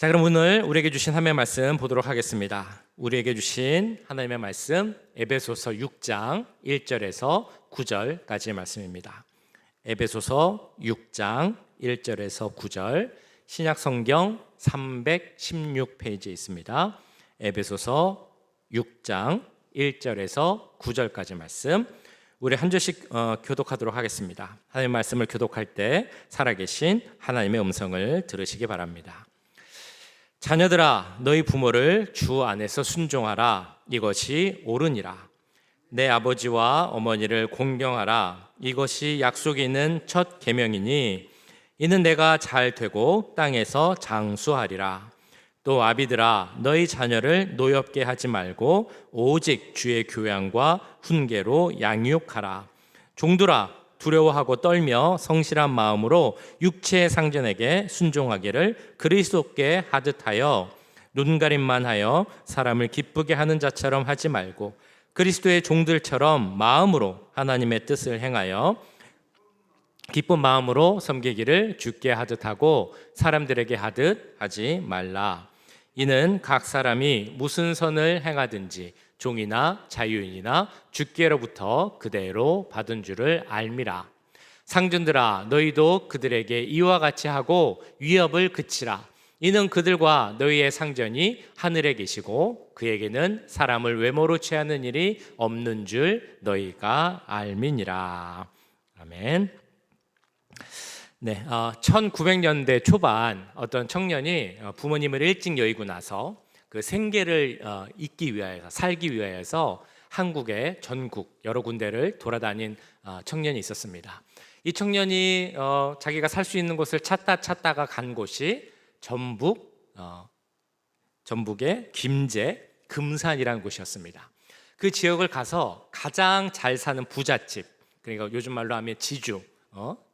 자, 그럼 오늘 우리에게 주신 하나님의 말씀 보도록 하겠습니다. 우리에게 주신 하나님의 말씀 에베소서 6장 1절에서 9절까지의 말씀입니다. 에베소서 6장 1절에서 9절, 신약성경 316페이지에 있습니다. 에베소서 6장 1절에서 9절까지 말씀, 우리 한 절씩 교독하도록 하겠습니다. 하나님의 말씀을 교독할 때 살아계신 하나님의 음성을 들으시기 바랍니다. 자녀들아, 너희 부모를 주 안에서 순종하라. 이것이 옳으니라. 내 아버지와 어머니를 공경하라. 이것이 약속이 있는 첫 계명이니 이는 내가 잘 되고 땅에서 장수하리라. 또 아비들아, 너희 자녀를 노엽게 하지 말고 오직 주의 교양과 훈계로 양육하라. 종들아, 두려워하고 떨며 성실한 마음으로 육체의 상전에게 순종하기를 그리스도께 하듯하여 눈가림만 하여 사람을 기쁘게 하는 자처럼 하지 말고 그리스도의 종들처럼 마음으로 하나님의 뜻을 행하여 기쁜 마음으로 섬기기를 주께 하듯 하고 사람들에게 하듯 하지 말라. 이는 각 사람이 무슨 선을 행하든지 종이나 자유인이나 주께로부터 그대로 받은 줄을 알미라. 상전들아, 너희도 그들에게 이와 같이 하고 위협을 그치라. 이는 그들과 너희의 상전이 하늘에 계시고 그에게는 사람을 외모로 취하는 일이 없는 줄 너희가 알미니라. 아멘. 네, 1900년대 초반 어떤 청년이 부모님을 일찍 여의고 나서 그 생계를 잇기 위하여서, 살기 위하여서 한국의 전국 여러 군데를 돌아다닌 청년이 있었습니다. 이 청년이 자기가 살 수 있는 곳을 찾다가 간 곳이 전북의 김제, 금산이라는 곳이었습니다. 그 지역을 가서 가장 잘 사는 부잣집, 그러니까 요즘 말로 하면 지주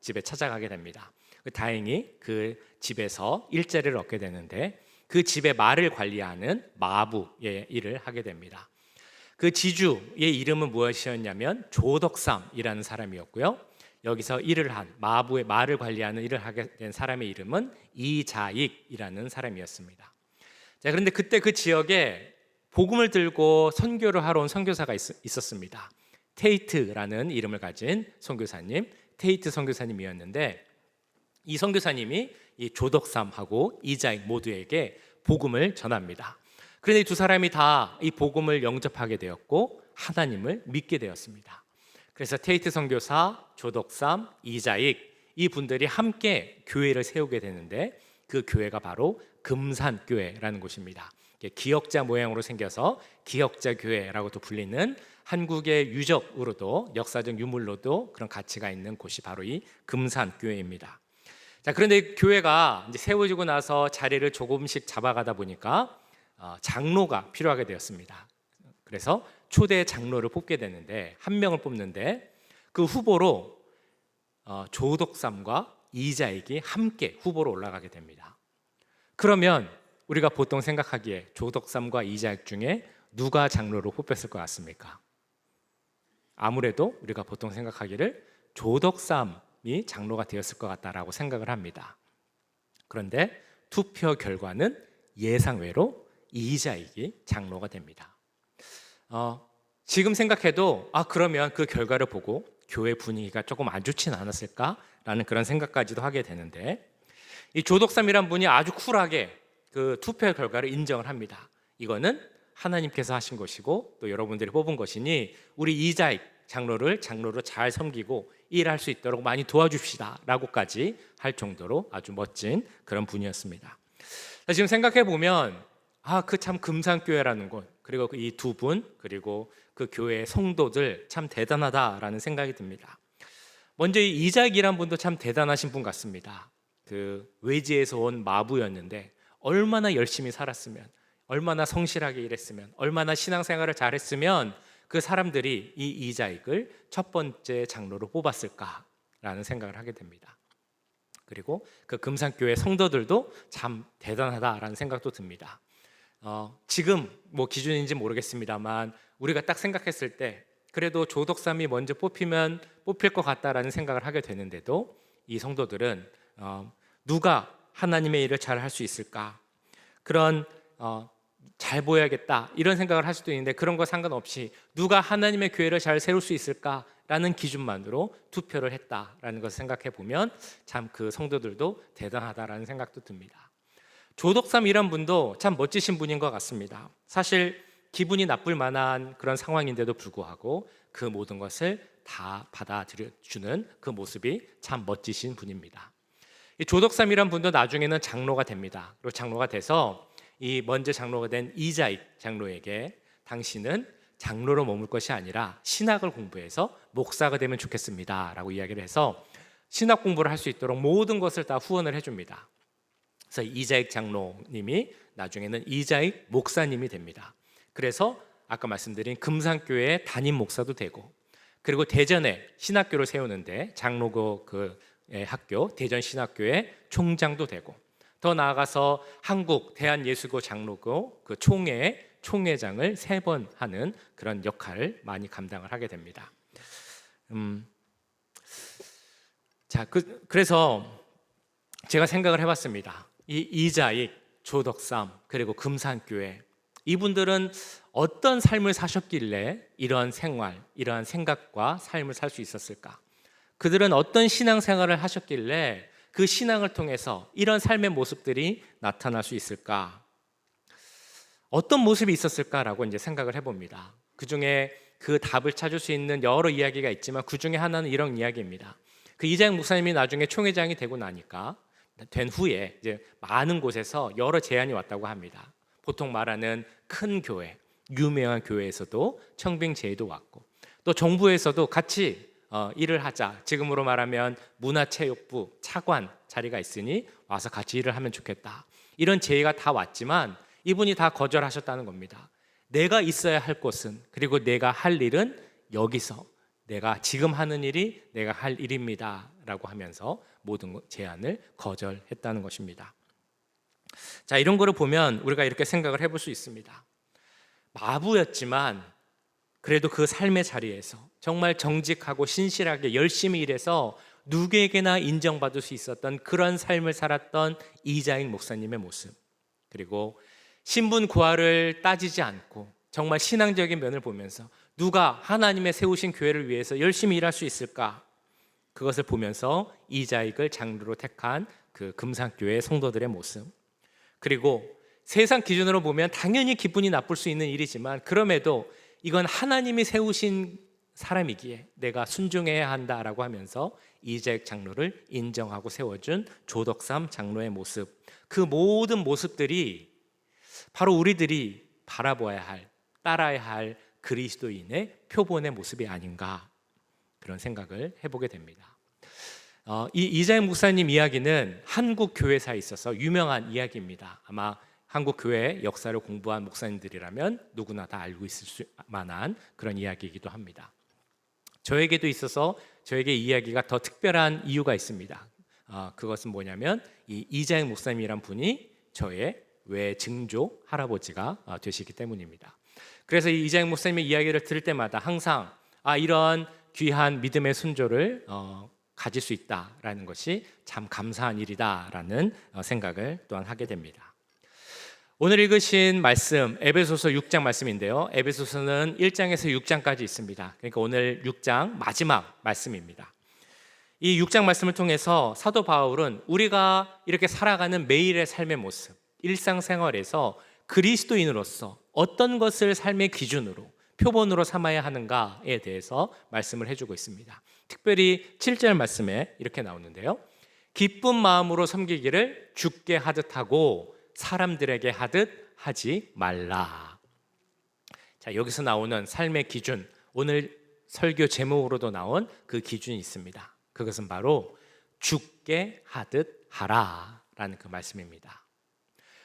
집에 찾아가게 됩니다. 다행히 그 집에서 일자리를 얻게 되는데 그 집의 말을 관리하는 마부의 일을 하게 됩니다. 그 지주의 이름은 무엇이었냐면 조덕삼이라는 사람이었고요. 여기서 일을 한 마부의 말을 관리하는 일을 하게 된 사람의 이름은 이자익이라는 사람이었습니다. 자, 그런데 그때 그 지역에 복음을 들고 선교를 하러 온 선교사가 있었습니다. 테이트라는 이름을 가진 선교사님, 테이트 선교사님이었는데 이 선교사님이 이 조덕삼하고 이자익 모두에게 복음을 전합니다. 그런데 이 두 사람이 다 이 복음을 영접하게 되었고 하나님을 믿게 되었습니다. 그래서 테이트 선교사, 조덕삼, 이자익 이 분들이 함께 교회를 세우게 되는데 그 교회가 바로 금산교회라는 곳입니다. 기역자 모양으로 생겨서 기역자 교회라고도 불리는 한국의 유적으로도 역사적 유물로도 그런 가치가 있는 곳이 바로 이 금산교회입니다. 자, 그런데 교회가 이제 세워지고 나서 자리를 조금씩 잡아가다 보니까 장로가 필요하게 되었습니다. 그래서 초대 장로를 뽑게 되는데 한 명을 뽑는데 그 후보로 조덕삼과 이자익이 함께 후보로 올라가게 됩니다. 그러면 우리가 보통 생각하기에 조덕삼과 이자익 중에 누가 장로로 뽑혔을 것 같습니까? 아무래도 우리가 보통 생각하기를 조덕삼이 장로가 되었을 것 같다라고 생각을 합니다. 그런데 투표 결과는 예상외로 이자익이 장로가 됩니다. 지금 생각해도 그러면 그 결과를 보고 교회 분위기가 조금 안 좋진 않았을까라는 그런 생각까지도 하게 되는데 이 조덕삼이란 분이 아주 쿨하게 그 투표 결과를 인정을 합니다. 이거는 하나님께서 하신 것이고 또 여러분들이 뽑은 것이니 우리 이자익 장로를 잘 섬기고 일할 수 있도록 많이 도와줍시다 라고까지 할 정도로 아주 멋진 그런 분이었습니다. 지금 생각해 보면 그 참 금산교회라는 곳, 그리고 이 두 분, 그리고 그 교회의 성도들 참 대단하다라는 생각이 듭니다. 먼저 이 이자익이란 분도 참 대단하신 분 같습니다. 그 외지에서 온 마부였는데 얼마나 열심히 살았으면, 얼마나 성실하게 일했으면, 얼마나 신앙생활을 잘했으면 그 사람들이 이 이자익을 첫 번째 장로로 뽑았을까라는 생각을 하게 됩니다. 그리고 그 금산교회 성도들도 참 대단하다라는 생각도 듭니다. 지금 뭐 기준인지 모르겠습니다만 우리가 딱 생각했을 때 그래도 조덕삼이 먼저 뽑힐 것 같다라는 생각을 하게 되는데도 이 성도들은 누가 하나님의 일을 잘 할 수 있을까? 그런 잘 보여야겠다 이런 생각을 할 수도 있는데, 그런 거 상관없이 누가 하나님의 교회를 잘 세울 수 있을까라는 기준만으로 투표를 했다라는 것을 생각해 보면 참 그 성도들도 대단하다라는 생각도 듭니다. 조덕삼 이란 분도 참 멋지신 분인 것 같습니다. 사실 기분이 나쁠 만한 그런 상황인데도 불구하고 그 모든 것을 다 받아들여주는 그 모습이 참 멋지신 분입니다. 이 조덕삼이란 분도 나중에는 장로가 됩니다. 그리고 장로가 돼서 이 먼저 장로가 된 이자익 장로에게 당신은 장로로 머물 것이 아니라 신학을 공부해서 목사가 되면 좋겠습니다 라고 이야기를 해서 신학 공부를 할 수 있도록 모든 것을 다 후원을 해줍니다. 그래서 이자익 장로님이 나중에는 이자익 목사님이 됩니다. 그래서 아까 말씀드린 금산교회 담임 목사도 되고, 그리고 대전에 신학교를 세우는데 장로고 학교 대전신학교의 총장도 되고, 더 나아가서 한국 대한예수고 장로고 그 총회장을 3번 하는 그런 역할을 많이 감당을 하게 됩니다. 그래서 제가 생각을 해봤습니다. 이 이자익, 조덕삼, 그리고 금산교회, 이분들은 어떤 삶을 사셨길래 이러한 생활, 이러한 생각과 삶을 살 수 있었을까? 그들은 어떤 신앙생활을 하셨길래 그 신앙을 통해서 이런 삶의 모습들이 나타날 수 있을까? 어떤 모습이 있었을까라고 이제 생각을 해봅니다. 그 중에 그 답을 찾을 수 있는 여러 이야기가 있지만 그 중에 하나는 이런 이야기입니다. 그 이자익 목사님이 나중에 총회장이 되고 나니까 된 후에 이제 많은 곳에서 여러 제안이 왔다고 합니다. 보통 말하는 큰 교회, 유명한 교회에서도 청빙 제의도 왔고, 또 정부에서도 같이 일을 하자, 지금으로 말하면 문화체육부 차관 자리가 있으니 와서 같이 일을 하면 좋겠다, 이런 제의가 다 왔지만 이분이 다 거절하셨다는 겁니다. 내가 있어야 할 곳은, 그리고 내가 할 일은 여기서, 내가 지금 하는 일이 내가 할 일입니다 라고 하면서 모든 제안을 거절했다는 것입니다. 자, 이런 거를 보면 우리가 이렇게 생각을 해볼 수 있습니다. 마부였지만 그래도 그 삶의 자리에서 정말 정직하고 신실하게 열심히 일해서 누구에게나 인정받을 수 있었던 그런 삶을 살았던 이자익 목사님의 모습, 그리고 신분 고하를 따지지 않고 정말 신앙적인 면을 보면서 누가 하나님의 세우신 교회를 위해서 열심히 일할 수 있을까, 그것을 보면서 이자익을 장로로 택한 그 금산교회 성도들의 모습, 그리고 세상 기준으로 보면 당연히 기분이 나쁠 수 있는 일이지만 그럼에도 이건 하나님이 세우신 사람이기에 내가 순종해야 한다라고 하면서 이자익 장로를 인정하고 세워준 조덕삼 장로의 모습, 그 모든 모습들이 바로 우리들이 바라보아야 할, 따라야 할 그리스도인의 표본의 모습이 아닌가, 그런 생각을 해보게 됩니다. 이 이자익 목사님 이야기는 한국 교회사에 있어서 유명한 이야기입니다. 아마 한국 교회 역사를 공부한 목사님들이라면 누구나 다 알고 있을 만한 그런 이야기이기도 합니다. 저에게도 있어서 저에게 이 이야기가 더 특별한 이유가 있습니다. 그것은 뭐냐면 이 이자익 목사님이란 분이 저의 외증조 할아버지가 되시기 때문입니다. 그래서 이 이자익 목사님의 이야기를 들을 때마다 항상 이런 귀한 믿음의 순조를 가질 수 있다라는 것이 참 감사한 일이다라는 생각을 또한 하게 됩니다. 오늘 읽으신 말씀 에베소서 6장 말씀인데요, 에베소서는 1장에서 6장까지 있습니다. 그러니까 오늘 6장 마지막 말씀입니다. 이 6장 말씀을 통해서 사도 바울은 우리가 이렇게 살아가는 매일의 삶의 모습, 일상생활에서 그리스도인으로서 어떤 것을 삶의 기준으로, 표본으로 삼아야 하는가에 대해서 말씀을 해주고 있습니다. 특별히 7절 말씀에 이렇게 나오는데요, 기쁜 마음으로 섬기기를 주께 하듯 하고 사람들에게 하듯 하지 말라. 자, 여기서 나오는 삶의 기준, 오늘 설교 제목으로도 나온 그 기준이 있습니다. 그것은 바로 주께 하듯 하라라는 그 말씀입니다.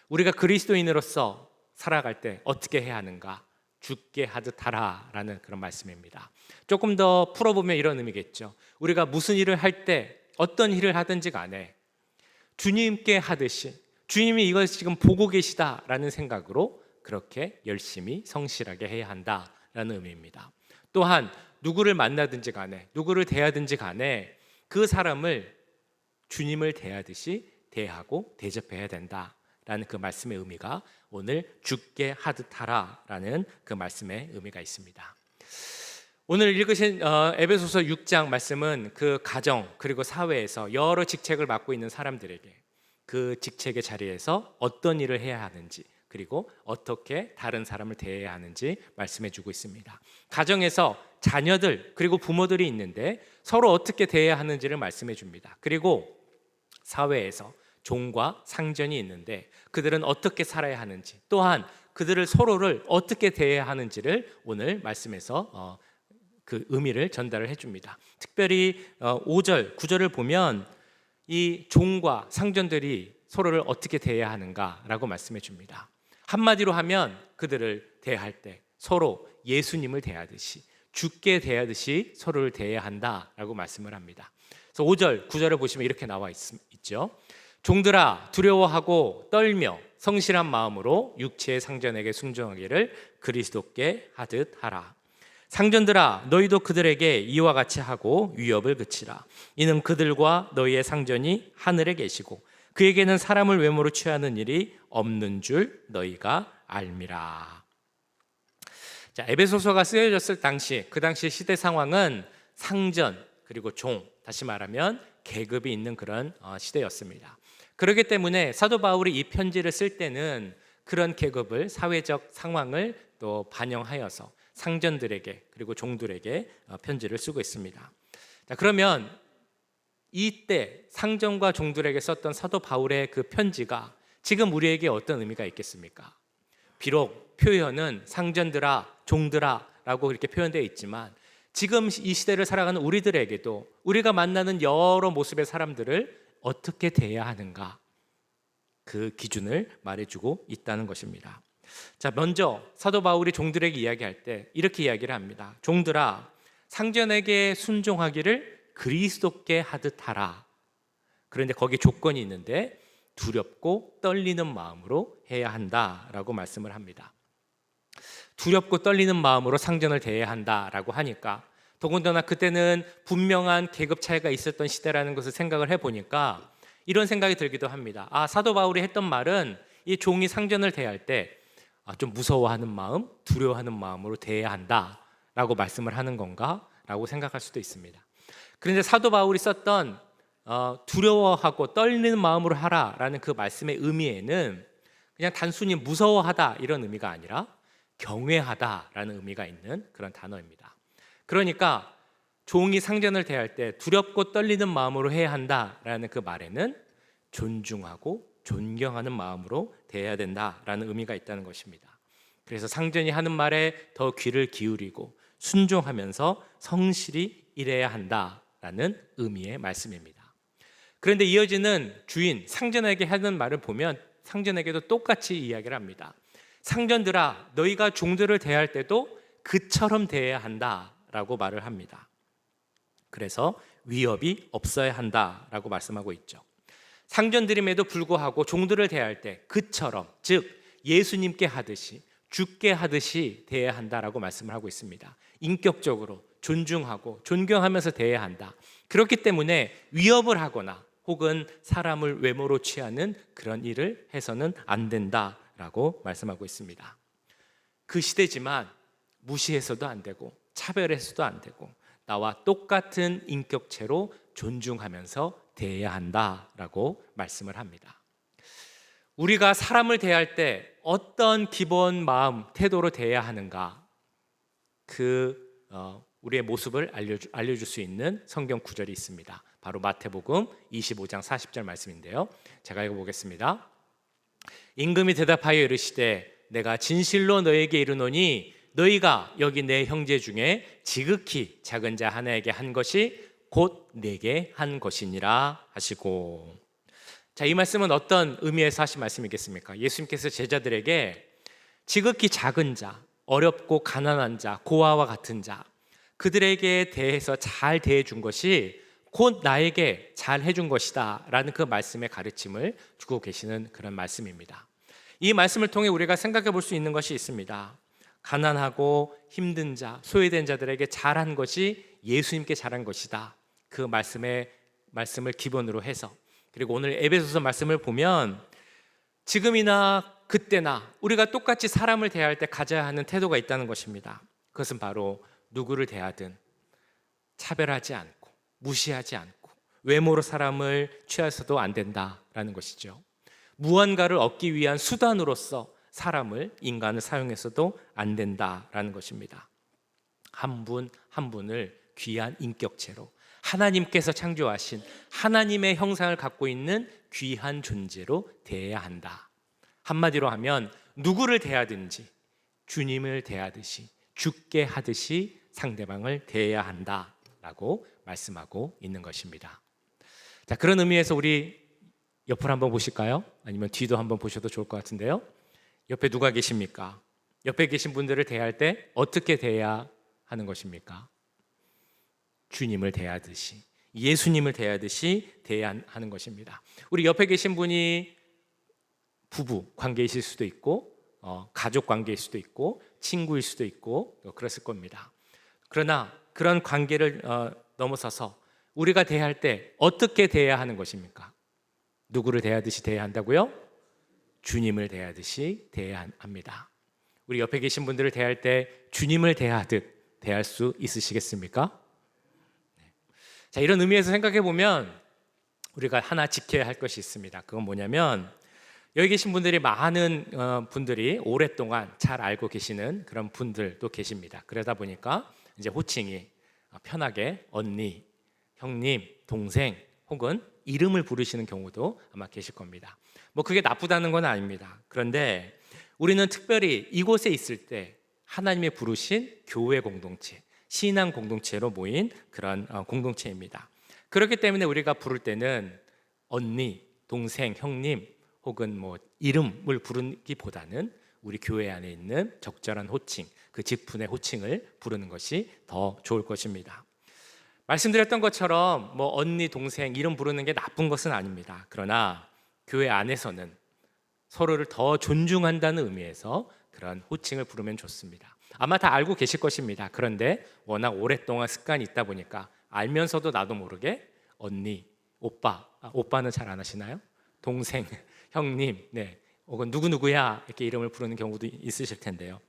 우리가 그리스도인으로서 살아갈 때 어떻게 해야 하는가? 주께 하듯 하라라는 그런 말씀입니다. 조금 더 풀어보면 이런 의미겠죠. 우리가 무슨 일을 할 때, 어떤 일을 하든지 간에 주님께 하듯이, 주님이 이걸 지금 보고 계시다라는 생각으로 그렇게 열심히 성실하게 해야 한다라는 의미입니다. 또한 누구를 만나든지 간에, 누구를 대하든지 간에 그 사람을 주님을 대하듯이 대하고 대접해야 된다. 라는 그 말씀의 의미가 오늘 죽게 하듯 하라 라는 그 말씀의 의미가 있습니다. 오늘 읽으신 에베소서 6장 말씀은 그 가정 그리고 사회에서 여러 직책을 맡고 있는 사람들에게 그 직책의 자리에서 어떤 일을 해야 하는지, 그리고 어떻게 다른 사람을 대해야 하는지 말씀해 주고 있습니다. 가정에서 자녀들 그리고 부모들이 있는데 서로 어떻게 대해야 하는지를 말씀해 줍니다. 그리고 사회에서 종과 상전이 있는데 그들은 어떻게 살아야 하는지, 또한 그들을 서로를 어떻게 대해야 하는지를 오늘 말씀에서 그 의미를 전달을 해줍니다. 특별히 5절, 9절을 보면 이 종과 상전들이 서로를 어떻게 대해야 하는가라고 말씀해 줍니다. 한마디로 하면 그들을 대할 때 서로 예수님을 대하듯이, 주께 대하듯이 서로를 대해야 한다라고 말씀을 합니다. 그래서 5절, 9절을 보시면 이렇게 나와 있죠. 종들아, 두려워하고 떨며 성실한 마음으로 육체의 상전에게 순종하기를 그리스도께 하듯 하라. 상전들아, 너희도 그들에게 이와 같이 하고 위협을 그치라. 이는 그들과 너희의 상전이 하늘에 계시고 그에게는 사람을 외모로 취하는 일이 없는 줄 너희가 알미라. 자, 에베소서가 쓰여졌을 당시, 그 당시 시대 상황은 상전 그리고 종, 다시 말하면 계급이 있는 그런 시대였습니다. 그렇기 때문에 사도 바울이 이 편지를 쓸 때는 그런 계급을, 사회적 상황을 또 반영하여서 상전들에게 그리고 종들에게 편지를 쓰고 있습니다. 자, 그러면 이때 상전과 종들에게 썼던 사도 바울의 그 편지가 지금 우리에게 어떤 의미가 있겠습니까? 비록 표현은 상전들아, 종들아 라고 이렇게 표현되어 있지만 지금 이 시대를 살아가는 우리들에게도 우리가 만나는 여러 모습의 사람들을 어떻게 대해야 하는가, 그 기준을 말해주고 있다는 것입니다. 자, 먼저 사도 바울이 종들에게 이야기할 때 이렇게 이야기를 합니다. 종들아, 상전에게 순종하기를 그리스도께 하듯 하라. 그런데 거기에 조건이 있는데 두렵고 떨리는 마음으로 해야 한다라고 말씀을 합니다. 두렵고 떨리는 마음으로 상전을 대해야 한다라고 하니까, 더군다나 그때는 분명한 계급 차이가 있었던 시대라는 것을 생각을 해보니까 이런 생각이 들기도 합니다. 사도 바울이 했던 말은 이 종이 상전을 대할 때 좀 무서워하는 마음, 두려워하는 마음으로 대해야 한다라고 말씀을 하는 건가? 라고 생각할 수도 있습니다. 그런데 사도 바울이 썼던 두려워하고 떨리는 마음으로 하라라는 그 말씀의 의미에는 그냥 단순히 무서워하다 이런 의미가 아니라 경외하다라는 의미가 있는 그런 단어입니다. 그러니까 종이 상전을 대할 때 두렵고 떨리는 마음으로 해야 한다라는 그 말에는 존중하고 존경하는 마음으로 대해야 된다라는 의미가 있다는 것입니다. 그래서 상전이 하는 말에 더 귀를 기울이고 순종하면서 성실히 일해야 한다라는 의미의 말씀입니다. 그런데 이어지는 주인 상전에게 하는 말을 보면 상전에게도 똑같이 이야기를 합니다. 상전들아, 너희가 종들을 대할 때도 그처럼 대해야 한다라고 말을 합니다. 그래서 위협이 없어야 한다라고 말씀하고 있죠. 상전들임에도 불구하고 종들을 대할 때 그처럼, 즉 예수님께 하듯이, 주께 하듯이 대해야 한다라고 말씀을 하고 있습니다. 인격적으로 존중하고 존경하면서 대해야 한다. 그렇기 때문에 위협을 하거나 혹은 사람을 외모로 취하는 그런 일을 해서는 안 된다라고 말씀하고 있습니다. 그 시대지만 무시해서도 안 되고 차별해서도 안 되고 나와 똑같은 인격체로 존중하면서 대해야 한다라고 말씀을 합니다. 우리가 사람을 대할 때 어떤 기본 마음, 태도로 대해야 하는가, 우리의 모습을 알려줄 수 있는 성경 구절이 있습니다. 바로 마태복음 25장 40절 말씀인데요. 제가 읽어보겠습니다. 임금이 대답하여 이르시되 내가 진실로 너에게 이르노니 너희가 여기 내 형제 중에 지극히 작은 자 하나에게 한 것이 곧 내게 한 것이니라 하시고. 자, 이 말씀은 어떤 의미에서 하신 말씀이겠습니까? 예수님께서 제자들에게 지극히 작은 자, 어렵고 가난한 자, 고아와 같은 자, 그들에게 대해서 잘 대해준 것이 곧 나에게 잘 해준 것이다 라는 그 말씀의 가르침을 주고 계시는 그런 말씀입니다. 이 말씀을 통해 우리가 생각해 볼 수 있는 것이 있습니다. 가난하고 힘든 자, 소외된 자들에게 잘한 것이 예수님께 잘한 것이다. 그 말씀을 기본으로 해서, 그리고 오늘 에베소서 말씀을 보면 지금이나 그때나 우리가 똑같이 사람을 대할 때 가져야 하는 태도가 있다는 것입니다. 그것은 바로 누구를 대하든 차별하지 않고 무시하지 않고 외모로 사람을 취해서도 안 된다라는 것이죠. 무언가를 얻기 위한 수단으로서 사람을, 인간을 사용해서도 안 된다라는 것입니다. 한 분 한 분을 귀한 인격체로, 하나님께서 창조하신 하나님의 형상을 갖고 있는 귀한 존재로 대해야 한다. 한마디로 하면 누구를 대하든지 주님을 대하듯이, 주께 하듯이 상대방을 대해야 한다라고 말씀하고 있는 것입니다. 자, 그런 의미에서 우리 옆을 한번 보실까요? 아니면 뒤도 한번 보셔도 좋을 것 같은데요. 옆에 누가 계십니까? 옆에 계신 분들을 대할 때 어떻게 대해야 하는 것입니까? 주님을 대하듯이, 예수님을 대하듯이 대해야 하는 것입니다. 우리 옆에 계신 분이 부부 관계이실 수도 있고 가족 관계일 수도 있고 친구일 수도 있고 그랬을 겁니다. 그러나 그런 관계를 넘어서서 우리가 대할 때 어떻게 대해야 하는 것입니까? 누구를 대하듯이 대해야 한다고요? 주님을 대하듯이 대해야 합니다. 우리 옆에 계신 분들을 대할 때 주님을 대하듯 대할 수 있으시겠습니까? 자, 이런 의미에서 생각해 보면 우리가 하나 지켜야 할 것이 있습니다. 그건 뭐냐면 여기 계신 분들이 많은 분들이 오랫동안 잘 알고 계시는 그런 분들도 계십니다. 그러다 보니까 이제 호칭이 편하게 언니, 형님, 동생 혹은 이름을 부르시는 경우도 아마 계실 겁니다. 뭐 그게 나쁘다는 건 아닙니다. 그런데 우리는 특별히 이곳에 있을 때 하나님의 부르신 교회 공동체, 신앙 공동체로 모인 그런 공동체입니다. 그렇기 때문에 우리가 부를 때는 언니, 동생, 형님 혹은 뭐 이름을 부르기보다는 우리 교회 안에 있는 적절한 호칭, 그 직분의 호칭을 부르는 것이 더 좋을 것입니다. 말씀드렸던 것처럼 뭐 언니, 동생 이름 부르는 게 나쁜 것은 아닙니다. 그러나 교회 안에서는 서로를 더 존중한다는 의미에서 그런 호칭을 부르면 좋습니다. 아마 다 알고 계실 것입니다. 그런데 워낙 오랫동안 습관이 있다 보니까 알면서도 나도 모르게 언니, 오빠, 오빠는 잘 안 하시나요? 동생, 형님, 네, 혹은 누구누구야 이렇게 이름을 부르는 경우도 있으실 텐데요.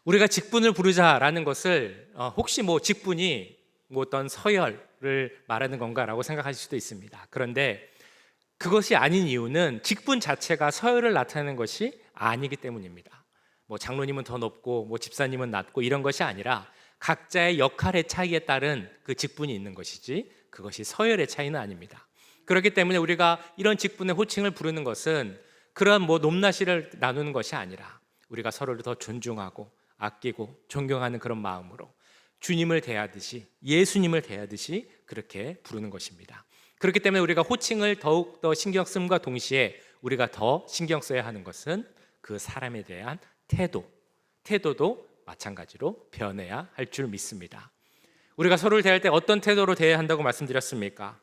우리가 직분을 부르자라는 것을 혹시 뭐 직분이 뭐 어떤 서열을 말하는 건가라고 생각하실 수도 있습니다. 그런데 그것이 아닌 이유는 직분 자체가 서열을 나타내는 것이 아니기 때문입니다. 뭐 장로님은 더 높고 뭐 집사님은 낮고 이런 것이 아니라 각자의 역할의 차이에 따른 그 직분이 있는 것이지 그것이 서열의 차이는 아닙니다. 그렇기 때문에 우리가 이런 직분의 호칭을 부르는 것은 그런 뭐 높낮이를 나누는 것이 아니라 우리가 서로를 더 존중하고 아끼고 존경하는 그런 마음으로 주님을 대하듯이, 예수님을 대하듯이 그렇게 부르는 것입니다. 그렇기 때문에 우리가 호칭을 더욱 더 신경 씀과 동시에 우리가 더 신경 써야 하는 것은 그 사람에 대한 태도도 마찬가지로 변해야 할 줄 믿습니다. 우리가 서로를 대할 때 어떤 태도로 대해야 한다고 말씀드렸습니까?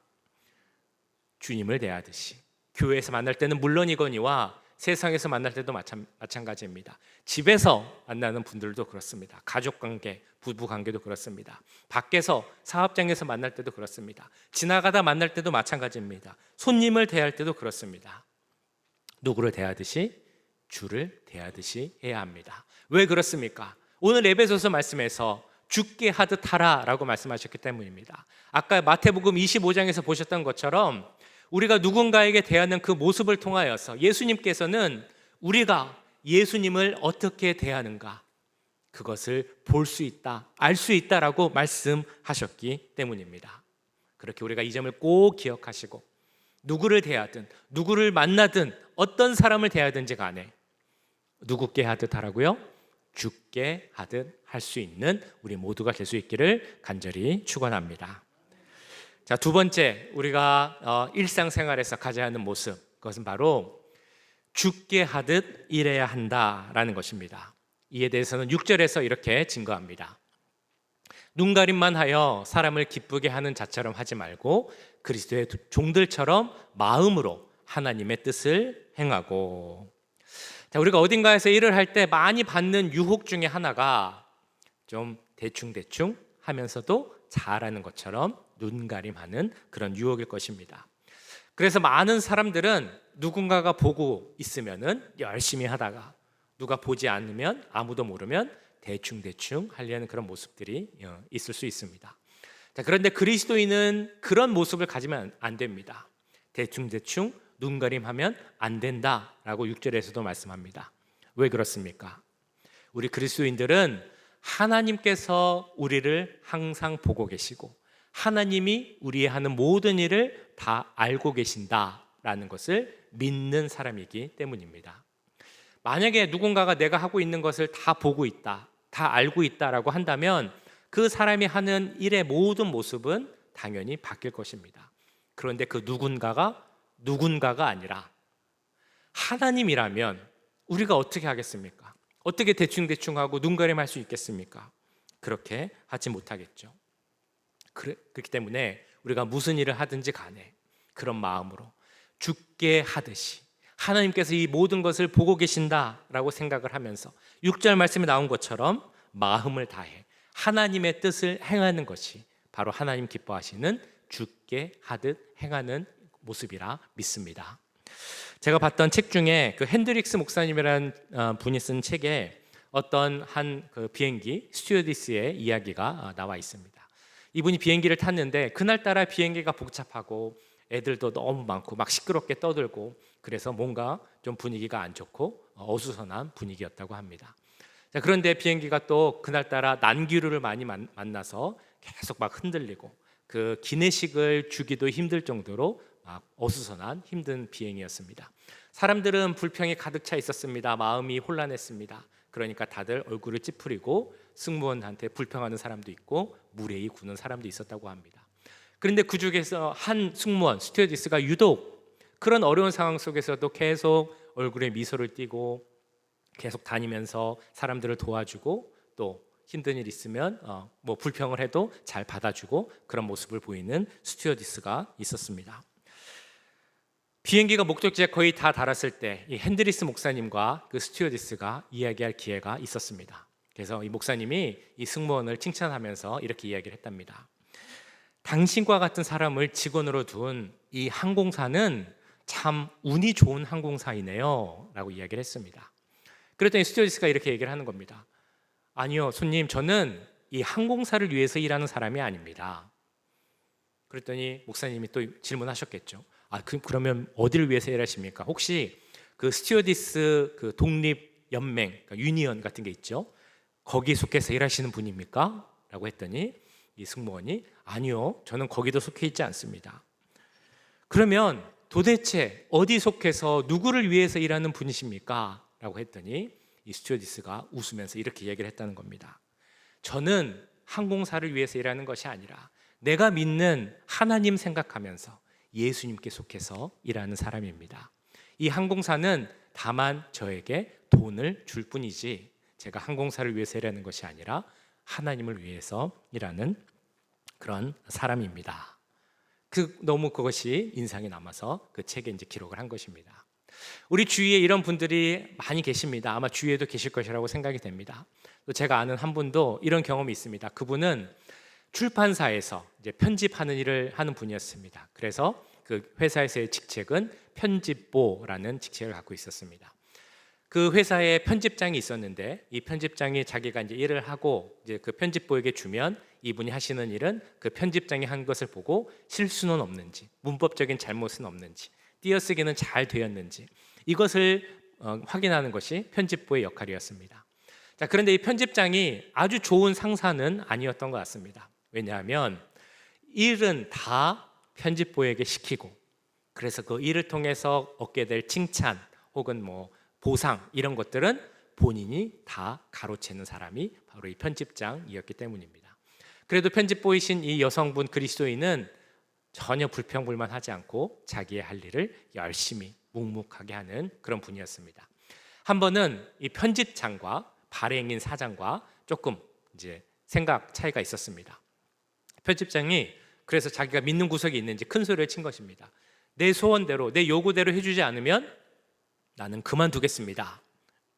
주님을 대하듯이. 교회에서 만날 때는 물론이거니와 세상에서 만날 때도 마찬가지입니다. 집에서 만나는 분들도 그렇습니다. 가족관계, 부부관계도 그렇습니다. 밖에서 사업장에서 만날 때도 그렇습니다. 지나가다 만날 때도 마찬가지입니다. 손님을 대할 때도 그렇습니다. 누구를 대하듯이? 주를 대하듯이 해야 합니다. 왜 그렇습니까? 오늘 에베소서 말씀에서 주께 하듯 하라라고 말씀하셨기 때문입니다. 아까 마태복음 25장에서 보셨던 것처럼 우리가 누군가에게 대하는 그 모습을 통하여서 예수님께서는 우리가 예수님을 어떻게 대하는가 그것을 볼 수 있다, 알 수 있다라고 말씀하셨기 때문입니다. 그렇게 우리가 이 점을 꼭 기억하시고 누구를 대하든 누구를 만나든 어떤 사람을 대하든지 간에 누구께 하듯 하라고요? 주께 하듯 할 수 있는 우리 모두가 될 수 있기를 간절히 축원합니다. 자, 두 번째 우리가 일상생활에서 가져야 하는 모습, 그것은 바로 주께 하듯 일해야 한다라는 것입니다. 이에 대해서는 6절에서 이렇게 증거합니다. 눈가림만 하여 사람을 기쁘게 하는 자처럼 하지 말고 그리스도의 종들처럼 마음으로 하나님의 뜻을 행하고. 자, 우리가 어딘가에서 일을 할 때 많이 받는 유혹 중에 하나가 좀 대충대충 하면서도 잘하는 것처럼 눈가림하는 그런 유혹일 것입니다. 그래서 많은 사람들은 누군가가 보고 있으면은 열심히 하다가 누가 보지 않으면 아무도 모르면 대충대충 하려는 그런 모습들이 있을 수 있습니다. 자, 그런데 그리스도인은 그런 모습을 가지면 안 됩니다. 대충대충 눈가림하면 안 된다라고 6절에서도 말씀합니다. 왜 그렇습니까? 우리 그리스도인들은 하나님께서 우리를 항상 보고 계시고 하나님이 우리의 하는 모든 일을 다 알고 계신다라는 것을 믿는 사람이기 때문입니다. 만약에 누군가가 내가 하고 있는 것을 다 보고 있다, 다 알고 있다라고 한다면 그 사람이 하는 일의 모든 모습은 당연히 바뀔 것입니다. 그런데 그 누군가가 아니라 하나님이라면 우리가 어떻게 하겠습니까? 어떻게 대충대충 하고 눈가림할 수 있겠습니까? 그렇게 하지 못하겠죠. 그렇기 때문에 우리가 무슨 일을 하든지 간에 그런 마음으로 주께 하듯이 하나님께서 이 모든 것을 보고 계신다라고 생각을 하면서 6절 말씀에 나온 것처럼 마음을 다해 하나님의 뜻을 행하는 것이 바로 하나님 기뻐하시는 주께 하듯 행하는 모습이라 믿습니다. 제가 봤던 책 중에 그 핸드릭스 목사님이라는 분이 쓴 책에 어떤 한 그 비행기 스튜어디스의 이야기가 나와 있습니다. 이분이 비행기를 탔는데 그날따라 비행기가 복잡하고 애들도 너무 많고 막 시끄럽게 떠들고 그래서 뭔가 좀 분위기가 안 좋고 어수선한 분위기였다고 합니다. 자, 그런데 비행기가 또 그날따라 난기류를 많이 만나서 계속 막 흔들리고 그 기내식을 주기도 힘들 정도로 막 어수선한 힘든 비행이었습니다. 사람들은 불평이 가득 차 있었습니다. 마음이 혼란했습니다. 그러니까 다들 얼굴을 찌푸리고 승무원한테 불평하는 사람도 있고 무례히 구는 사람도 있었다고 합니다. 그런데 그 중에서 한 승무원 스튜어디스가 유독 그런 어려운 상황 속에서도 계속 얼굴에 미소를 띠고 계속 다니면서 사람들을 도와주고 또 힘든 일 있으면 뭐 불평을 해도 잘 받아주고 그런 모습을 보이는 스튜어디스가 있었습니다. 비행기가 목적지에 거의 다 달았을 때 이 핸드리스 목사님과 그 스튜어디스가 이야기할 기회가 있었습니다. 그래서 이 목사님이 이 승무원을 칭찬하면서 이렇게 이야기를 했답니다. 당신과 같은 사람을 직원으로 둔 이 항공사는 참 운이 좋은 항공사이네요 라고 이야기를 했습니다. 그랬더니 스튜어디스가 이렇게 얘기를 하는 겁니다. 아니요, 손님, 저는 이 항공사를 위해서 일하는 사람이 아닙니다. 그랬더니 목사님이 또 질문하셨겠죠. 그러면 어디를 위해서 일하십니까? 혹시 그 스튜어디스 그 독립 연맹, 그러니까 유니언 같은 게 있죠. 거기에 속해서 일하시는 분입니까? 라고 했더니 이 승무원이 아니요, 저는 거기도 속해 있지 않습니다. 그러면 도대체 어디 속해서 누구를 위해서 일하는 분이십니까? 라고 했더니 이 스튜어디스가 웃으면서 이렇게 얘기를 했다는 겁니다. 저는 항공사를 위해서 일하는 것이 아니라 내가 믿는 하나님 생각하면서 예수님께 속해서 일하는 사람입니다. 이 항공사는 다만 저에게 돈을 줄 뿐이지 제가 항공사를 위해서 일하는 것이 아니라 하나님을 위해서 일하는 그런 사람입니다. 너무 그것이 인상이 남아서 그 책에 이제 기록을 한 것입니다. 우리 주위에 이런 분들이 많이 계십니다. 아마 주위에도 계실 것이라고 생각이 됩니다. 또 제가 아는 한 분도 이런 경험이 있습니다. 그분은 출판사에서 이제 편집하는 일을 하는 분이었습니다. 그래서 그 회사에서의 직책은 편집보라는 직책을 갖고 있었습니다. 그 회사에 편집장이 있었는데 이 편집장이 자기가 이제 일을 하고 이제 그 편집보에게 주면 이분이 하시는 일은 그 편집장이 한 것을 보고 실수는 없는지, 문법적인 잘못은 없는지, 띄어쓰기는 잘 되었는지 이것을 확인하는 것이 편집보의 역할이었습니다. 자, 그런데 이 편집장이 아주 좋은 상사는 아니었던 것 같습니다. 왜냐하면 일은 다 편집보에게 시키고 그래서 그 일을 통해서 얻게 될 칭찬 혹은 뭐 보상 이런 것들은 본인이 다 가로채는 사람이 바로 이 편집장이었기 때문입니다. 그래도 편집보이신 이 여성분 그리스도인은 전혀 불평불만하지 않고 자기의 할 일을 열심히 묵묵하게 하는 그런 분이었습니다. 한 번은 이 편집장과 발행인 사장과 조금 이제 생각 차이가 있었습니다. 편집장이 그래서 자기가 믿는 구석이 있는지 큰 소리를 친 것입니다. 내 소원대로 내 요구대로 해주지 않으면 나는 그만두겠습니다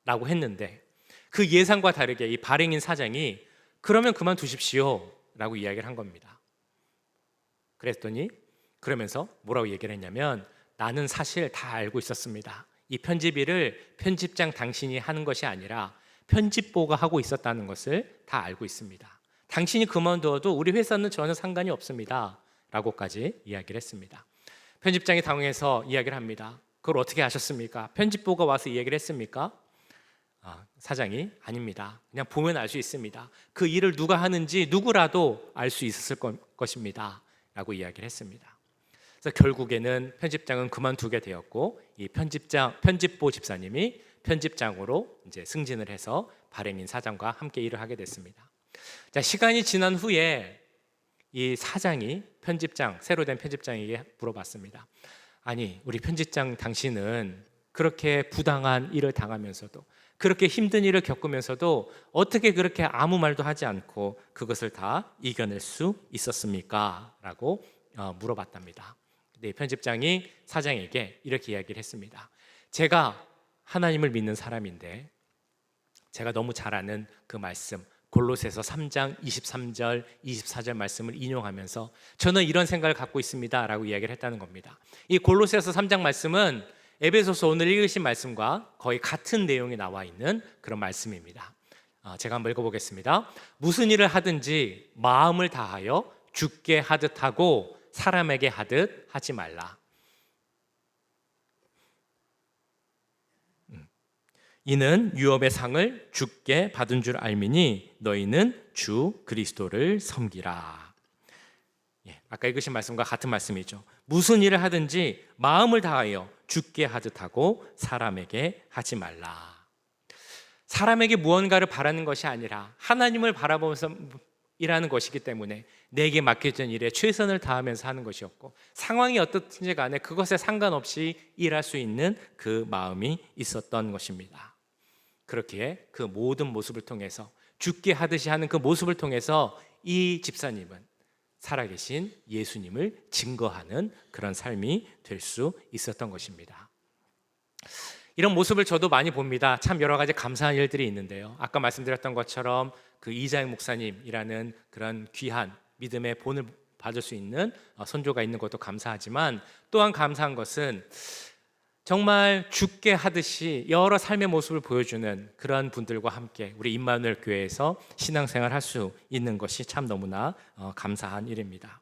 라고 했는데 그 예상과 다르게 이 발행인 사장이 그러면 그만두십시오 라고 이야기를 한 겁니다. 그랬더니 그러면서 뭐라고 얘기를 했냐면 나는 사실 다 알고 있었습니다. 이 편집 일을 편집장 당신이 하는 것이 아니라 편집보가 하고 있었다는 것을 다 알고 있습니다. 당신이 그만두어도 우리 회사는 전혀 상관이 없습니다. 라고까지 이야기를 했습니다. 편집장이 당황해서 이야기를 합니다. 그걸 어떻게 아셨습니까? 편집보가 와서 이야기를 했습니까? 사장이 아닙니다. 그냥 보면 알 수 있습니다. 그 일을 누가 하는지 누구라도 알 수 있었을 것입니다. 라고 이야기를 했습니다. 그래서 결국에는 편집장은 그만두게 되었고 이 편집보 집사님이 편집장으로 이제 승진을 해서 발행인 사장과 함께 일을 하게 됐습니다. 자, 시간이 지난 후에 이 사장이 새로 된 편집장에게 물어봤습니다. 아니, 우리 편집장 당신은 그렇게 부당한 일을 당하면서도 그렇게 힘든 일을 겪으면서도 어떻게 그렇게 아무 말도 하지 않고 그것을 다 이겨낼 수 있었습니까? 라고 물어봤답니다. 근데 편집장이 사장에게 이렇게 이야기를 했습니다. 제가 하나님을 믿는 사람인데 제가 너무 잘 아는 그 말씀 골로새서 3장 23절 24절 말씀을 인용하면서 저는 이런 생각을 갖고 있습니다 라고 이야기를 했다는 겁니다. 이 골로새서 3장 말씀은 에베소서 오늘 읽으신 말씀과 거의 같은 내용이 나와 있는 그런 말씀입니다. 제가 한번 읽어보겠습니다. 무슨 일을 하든지 마음을 다하여 주께 하듯 하고 사람에게 하듯 하지 말라. 이는 유업의 상을 주께 받은 줄 알미니 너희는 주 그리스도를 섬기라. 아까 읽으신 말씀과 같은 말씀이죠. 무슨 일을 하든지 마음을 다하여 주께 하듯 하고 사람에게 하지 말라. 사람에게 무언가를 바라는 것이 아니라 하나님을 바라보면서 일하는 것이기 때문에 내게 맡겨진 일에 최선을 다하면서 하는 것이었고 상황이 어떻든지 간에 그것에 상관없이 일할 수 있는 그 마음이 있었던 것입니다. 그렇기에 그 모든 모습을 통해서 주께 하듯이 하는 그 모습을 통해서 이 집사님은 살아계신 예수님을 증거하는 그런 삶이 될 수 있었던 것입니다. 이런 모습을 저도 많이 봅니다. 참 여러 가지 감사한 일들이 있는데요. 아까 말씀드렸던 것처럼 그 이자영 목사님이라는 그런 귀한 믿음의 본을 받을 수 있는 선조가 있는 것도 감사하지만 또한 감사한 것은 정말 주께 하듯이 여러 삶의 모습을 보여주는 그런 분들과 함께 우리 임마누엘 교회에서 신앙생활 할 수 있는 것이 참 너무나 감사한 일입니다.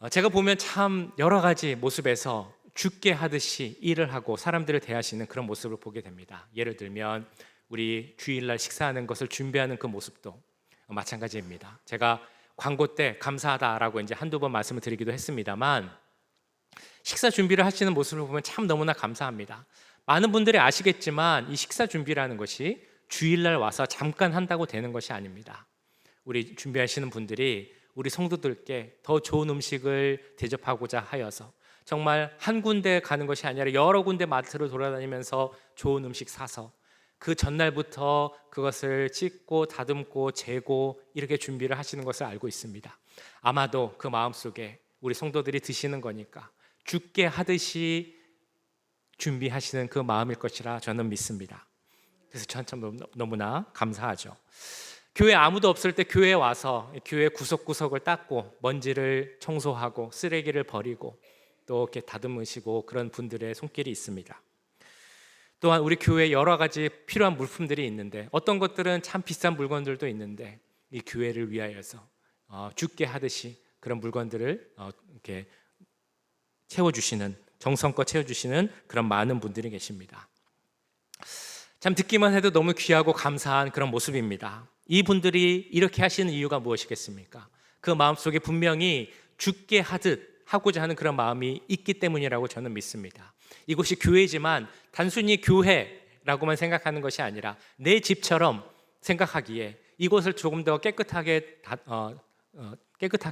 제가 보면 참 여러 가지 모습에서 주께 하듯이 일을 하고 사람들을 대하시는 그런 모습을 보게 됩니다. 예를 들면 우리 주일날 식사하는 것을 준비하는 그 모습도 마찬가지입니다. 제가 광고 때 감사하다라고 이제 한두 번 말씀을 드리기도 했습니다만 식사 준비를 하시는 모습을 보면 참 너무나 감사합니다. 많은 분들이 아시겠지만 이 식사 준비라는 것이 주일날 와서 잠깐 한다고 되는 것이 아닙니다. 우리 준비하시는 분들이 우리 성도들께 더 좋은 음식을 대접하고자 하여서 정말 한 군데 가는 것이 아니라 여러 군데 마트를 돌아다니면서 좋은 음식 사서 그 전날부터 그것을 찢고 다듬고 재고 이렇게 준비를 하시는 것을 알고 있습니다. 아마도 그 마음속에 우리 성도들이 드시는 거니까 주께 하듯이 준비하시는 그 마음일 것이라 저는 믿습니다. 그래서 저는 참 너무나 감사하죠. 교회 아무도 없을 때 교회에 와서 교회 구석구석을 닦고 먼지를 청소하고 쓰레기를 버리고 또 이렇게 다듬으시고 그런 분들의 손길이 있습니다. 또한 우리 교회에 여러 가지 필요한 물품들이 있는데 어떤 것들은 참 비싼 물건들도 있는데 이 교회를 위하여서 주께 하듯이 그런 물건들을 이렇게 채워주시는 정성껏 채워주시는 그런 많은 분들이 계십니다. 참 듣기만 해도 너무 귀하고 감사한 그런 모습입니다. 이분들이 이렇게 하시는 이유가 무엇이겠습니까? 그 마음속에 분명히 주께 하듯 하고자 하는 그런 마음이 있기 때문이라고 저는 믿습니다. 이곳이 교회지만 단순히 교회라고만 생각하는 것이 아니라 내 집처럼 생각하기에 이곳을 조금 더 깨끗하게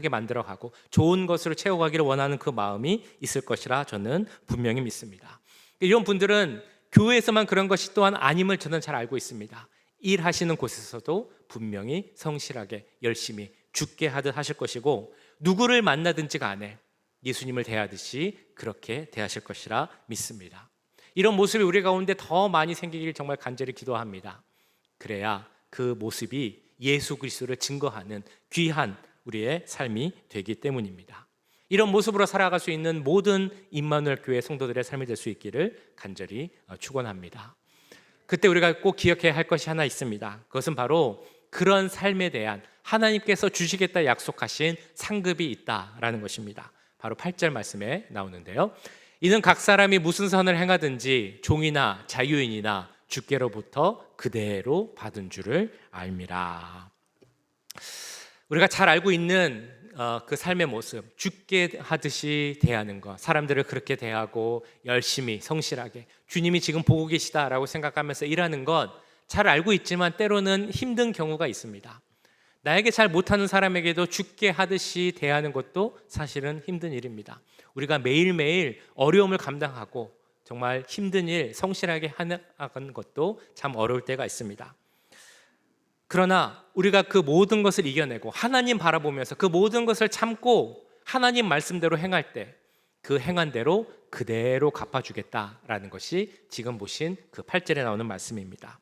만들어가고 좋은 것으로 채워가기를 원하는 그 마음이 있을 것이라 저는 분명히 믿습니다. 이런 분들은 교회에서만 그런 것이 또한 아님을 저는 잘 알고 있습니다. 일하시는 곳에서도 분명히 성실하게 열심히 주께 하듯 하실 것이고 누구를 만나든지 간에 예수님을 대하듯이 그렇게 대하실 것이라 믿습니다. 이런 모습이 우리 가운데 더 많이 생기길 정말 간절히 기도합니다. 그래야 그 모습이 예수 그리스도를 증거하는 귀한 우리의 삶이 되기 때문입니다. 이런 모습으로 살아갈 수 있는 모든 임마누엘 교회 성도들의 삶이 될 수 있기를 간절히 축원합니다. 그때 우리가 꼭 기억해야 할 것이 하나 있습니다. 그것은 바로 그런 삶에 대한 하나님께서 주시겠다 약속하신 상급이 있다라는 것입니다. 바로 8절 말씀에 나오는데요. 이는 각 사람이 무슨 선을 행하든지 종이나 자유인이나 주께로부터 그대로 받은 줄을 알미라. 우리가 잘 알고 있는 그 삶의 모습, 죽게 하듯이 대하는 것, 사람들을 그렇게 대하고 열심히 성실하게 주님이 지금 보고 계시다라고 생각하면서 일하는 것 잘 알고 있지만 때로는 힘든 경우가 있습니다. 나에게 잘 못하는 사람에게도 죽게 하듯이 대하는 것도 사실은 힘든 일입니다. 우리가 매일매일 어려움을 감당하고 정말 힘든 일 성실하게 하는 것도 참 어려울 때가 있습니다. 그러나 우리가 그 모든 것을 이겨내고 하나님 바라보면서 그 모든 것을 참고 하나님 말씀대로 행할 때 그 행한 대로 그대로 갚아주겠다라는 것이 지금 보신 그 8절에 나오는 말씀입니다.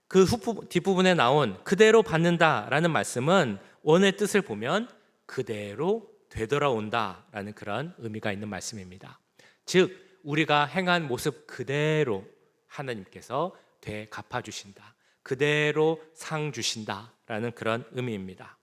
그 뒷부분에 나온 그대로 받는다라는 말씀은 원의 뜻을 보면 그대로 되돌아온다라는 그런 의미가 있는 말씀입니다. 즉 우리가 행한 모습 그대로 하나님께서 되갚아주신다, 그대로 상 주신다라는 그런 의미입니다.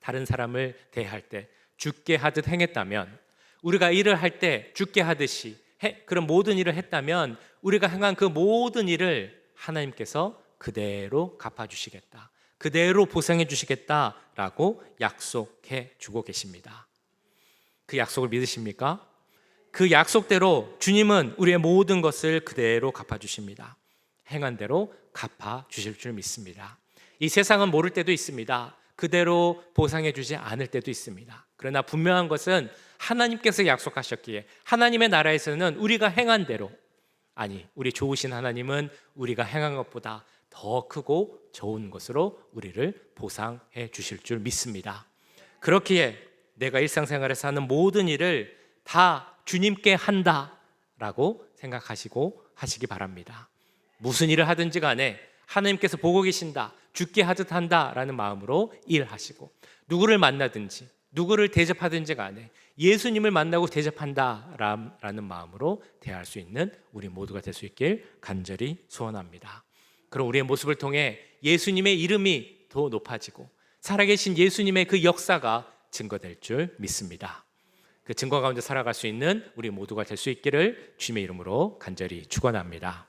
다른 사람을 대할 때 죽게 하듯 행했다면, 우리가 일을 할 때 죽게 하듯이 그런 모든 일을 했다면 우리가 행한 그 모든 일을 하나님께서 그대로 갚아주시겠다, 그대로 보상해 주시겠다라고 약속해 주고 계십니다. 그 약속을 믿으십니까? 그 약속대로 주님은 우리의 모든 것을 그대로 갚아주십니다. 행한 대로 갚아주실 줄 믿습니다. 이 세상은 모를 때도 있습니다. 그대로 보상해 주지 않을 때도 있습니다. 그러나 분명한 것은 하나님께서 약속하셨기에 하나님의 나라에서는 우리가 행한 대로, 아니 우리 좋으신 하나님은 우리가 행한 것보다 더 크고 좋은 것으로 우리를 보상해 주실 줄 믿습니다. 그렇기에 내가 일상생활에서 하는 모든 일을 다 주님께 한다라고 생각하시고 하시기 바랍니다. 무슨 일을 하든지 간에 하나님께서 보고 계신다, 죽게 하듯 한다라는 마음으로 일하시고, 누구를 만나든지 누구를 대접하든지 간에 예수님을 만나고 대접한다라는 마음으로 대할 수 있는 우리 모두가 될 수 있길 간절히 소원합니다. 그럼 우리의 모습을 통해 예수님의 이름이 더 높아지고 살아계신 예수님의 그 역사가 증거될 줄 믿습니다. 그 증거 가운데 살아갈 수 있는 우리 모두가 될 수 있기를 주님의 이름으로 간절히 축원합니다.